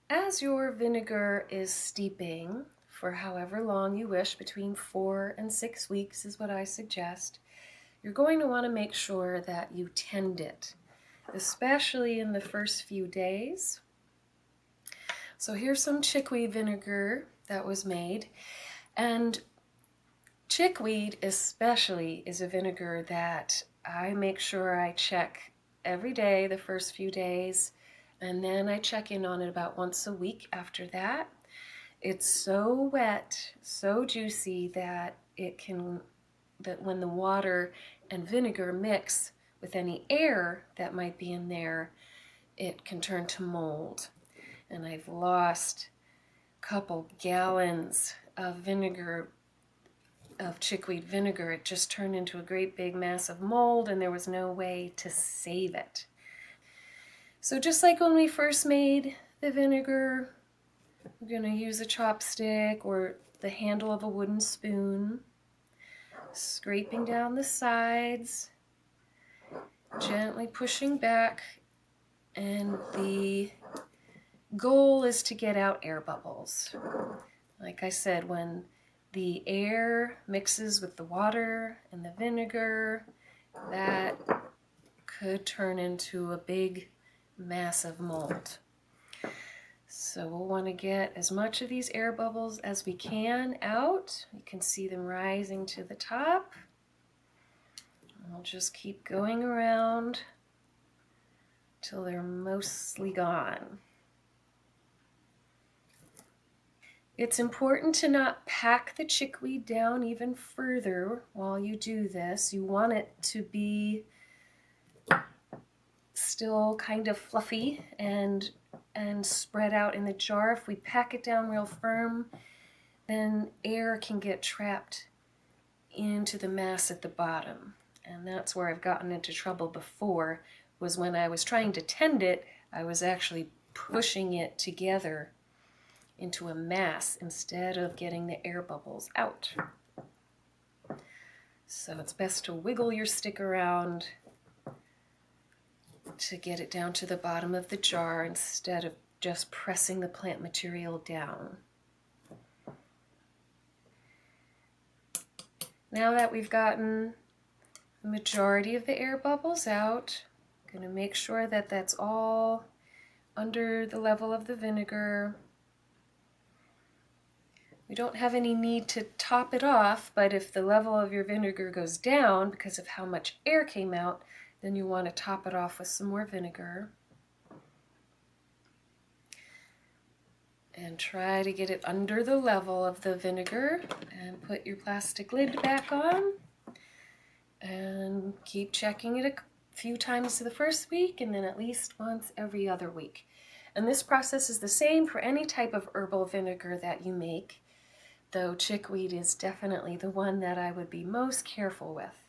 As your vinegar is steeping for however long you wish, between 4 and 6 weeks is what I suggest, you're going to want to make sure that you tend it, especially in the first few days. So here's some chickweed vinegar that was made, and chickweed especially is a vinegar that I make sure I check every day the first few days, and then I check in on it about once a week after that. It's so wet, so juicy that when the water and vinegar mix with any air that might be in there, it can turn to mold. And I've lost a couple gallons of vinegar, of chickweed vinegar. It just turned into a great big mass of mold, and there was no way to save it. So just like when we first made the vinegar, we're going to use a chopstick or the handle of a wooden spoon, scraping down the sides, gently pushing back, and the goal is to get out air bubbles. Like I said, when the air mixes with the water and the vinegar, that could turn into a big mass of mold. So we'll want to get as much of these air bubbles as we can out. You can see them rising to the top. We'll just keep going around till they're mostly gone. It's important to not pack the chickweed down even further while you do this. You want it to be still kind of fluffy and spread out in the jar. If we pack it down real firm, then air can get trapped into the mass at the bottom. And that's where I've gotten into trouble before, was when I was trying to tend it, I was actually pushing it together into a mass instead of getting the air bubbles out. So it's best to wiggle your stick around to get it down to the bottom of the jar instead of just pressing the plant material down. Now that we've gotten the majority of the air bubbles out, I'm going to make sure that that's all under the level of the vinegar. We don't have any need to top it off, but if the level of your vinegar goes down because of how much air came out, then you want to top it off with some more vinegar. And try to get it under the level of the vinegar, and put your plastic lid back on and keep checking it a few times the first week, and then at least once every other week. And this process is the same for any type of herbal vinegar that you make, though chickweed is definitely the one that I would be most careful with.